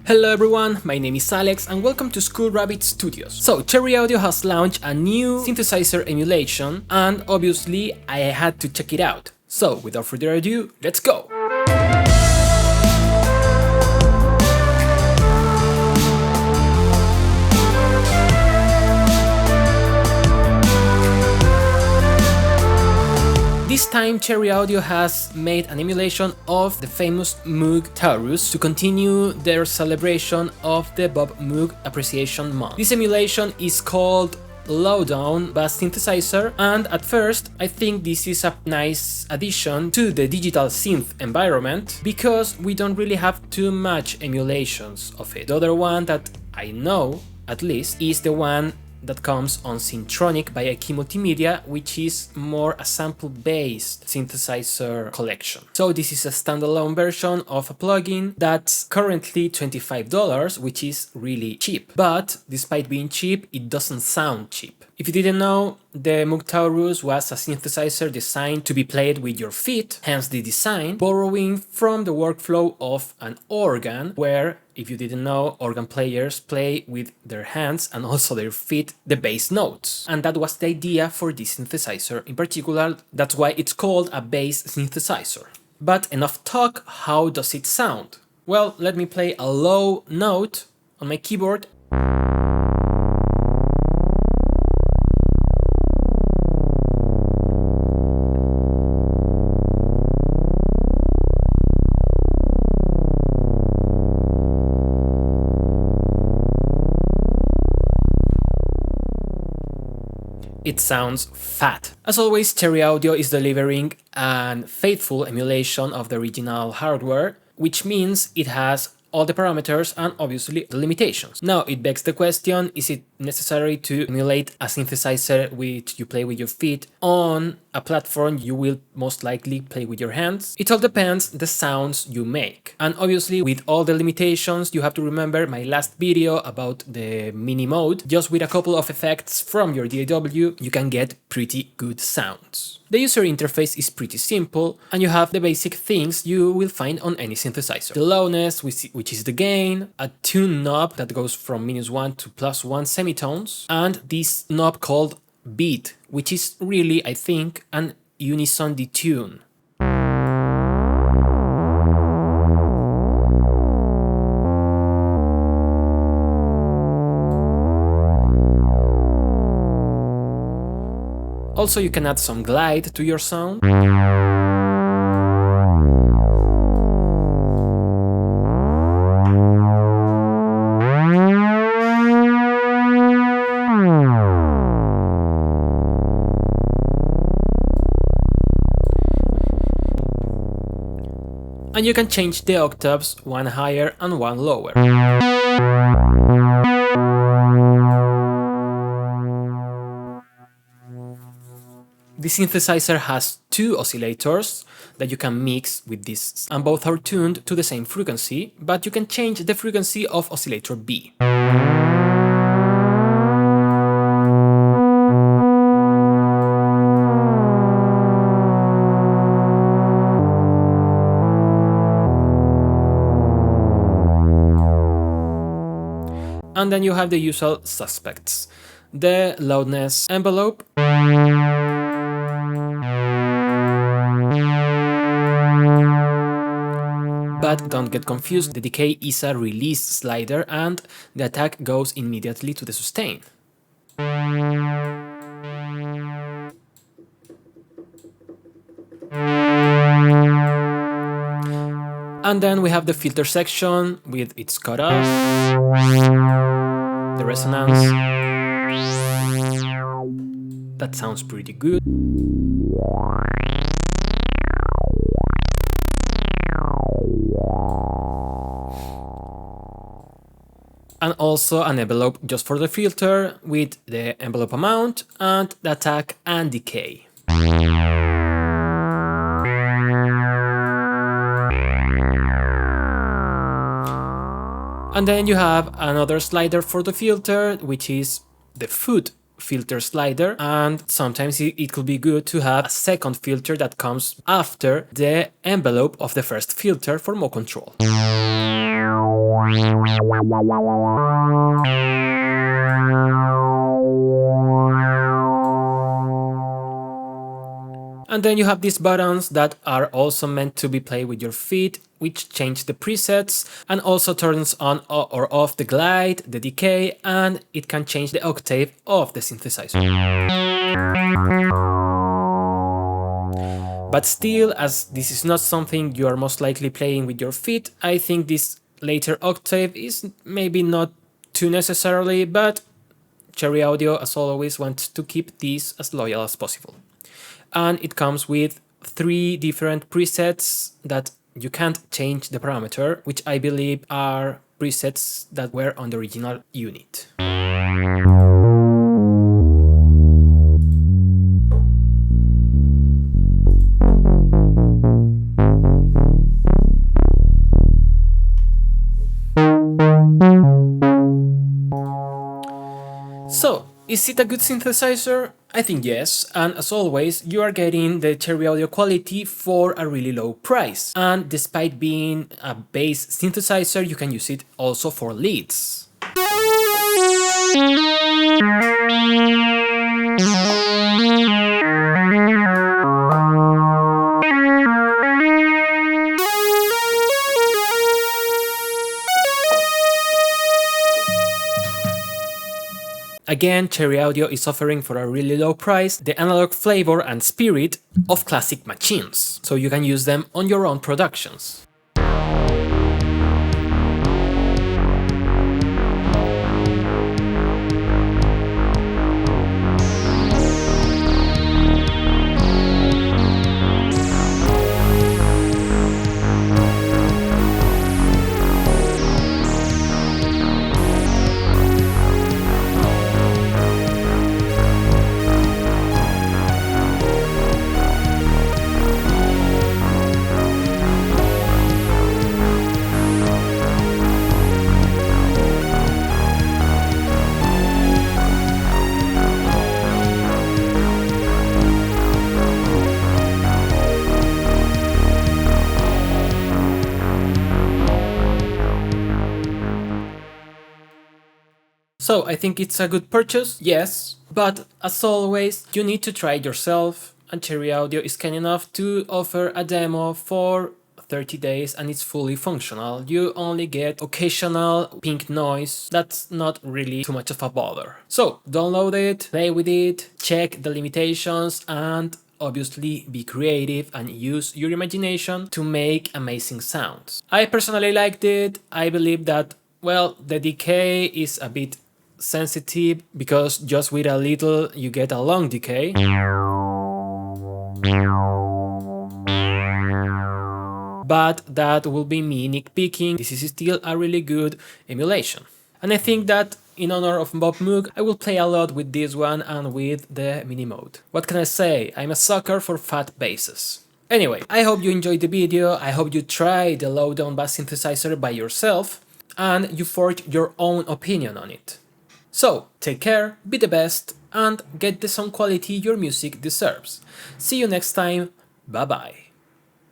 Hello everyone, my name is Alex and welcome to School Rabbit Studios. So, Cherry Audio has launched a new synthesizer emulation and obviously I had to check it out. So, without further ado, let's go! This time Cherry Audio has made an emulation of the famous Moog Taurus to continue their celebration of the Bob Moog Appreciation Month. This emulation is called Lowdown bass synthesizer, and at first I think this is a nice addition to the digital synth environment because we don't really have too much emulations of it. The other one that I know, at least, is the one that comes on Syntronic by IK Multimedia, which is more a sample-based synthesizer collection. So this is a standalone version of a plugin that's currently $25, which is really cheap. But despite being cheap, it doesn't sound cheap. If you didn't know, the Moog Taurus was a synthesizer designed to be played with your feet, hence the design, borrowing from the workflow of an organ, where, if you didn't know, organ players play with their hands and also their feet the bass notes. And that was the idea for this synthesizer in particular, that's why it's called a bass synthesizer. But enough talk, how does it sound? Well, let me play a low note on my keyboard. It sounds fat. As always, Cherry Audio is delivering an faithful emulation of the original hardware, which means it has all the parameters and obviously the limitations. Now it begs the question, is it necessary to emulate a synthesizer which you play with your feet on a platform you will most likely play with your hands? It all depends the sounds you make. And obviously with all the limitations, you have to remember my last video about the mini mode. Just with a couple of effects from your DAW, you can get pretty good sounds. The user interface is pretty simple, and you have the basic things you will find on any synthesizer. The loudness, which is the gain, a tune knob that goes from -1 to +1 semitones, and this knob called beat, which is really, I think, an unison detune. Also, you can add some glide to your sound. And you can change the octaves, one higher and one lower. The synthesizer has two oscillators that you can mix with this, and both are tuned to the same frequency, but you can change the frequency of oscillator B. And then you have the usual suspects, the loudness envelope, but don't get confused, the decay is a release slider and the attack goes immediately to the sustain. And then we have the filter section with its cutoff, the resonance. That sounds pretty good. And also an envelope just for the filter with the envelope amount and the attack and decay. And then you have another slider for the filter, which is the foot filter slider, and sometimes it could be good to have a second filter that comes after the envelope of the first filter for more control. And then you have these buttons that are also meant to be played with your feet, which change the presets and also turns on or off the glide, the decay, and it can change the octave of the synthesizer. But still, as this is not something you are most likely playing with your feet, I think this later octave is maybe not too necessarily, but Cherry Audio, as always, wants to keep these as loyal as possible. And it comes with 3 different presets that you can't change the parameter, which I believe are presets that were on the original unit. So, is it a good synthesizer? I think yes, and as always, you are getting the Cherry Audio quality for a really low price. And despite being a bass synthesizer, you can use it also for leads. Again, Cherry Audio is offering for a really low price the analog flavor and spirit of classic machines, so you can use them on your own productions. So I think it's a good purchase, yes, but as always, you need to try it yourself, and Cherry Audio is kind enough to offer a demo for 30 days and it's fully functional. You only get occasional pink noise, that's not really too much of a bother. So download it, play with it, check the limitations, and obviously be creative and use your imagination to make amazing sounds. I personally liked it. I believe that, well, the decay is a bit sensitive because just with a little you get a long decay. But that will be me nitpicking. This is still a really good emulation. And I think that in honor of Bob Moog, I will play a lot with this one and with the mini mode. What can I say? I'm a sucker for fat basses. Anyway, I hope you enjoyed the video, I hope you try the Lowdown bass synthesizer by yourself and you forge your own opinion on it. So, take care, be the best, and get the sound quality your music deserves. See you next time, bye bye.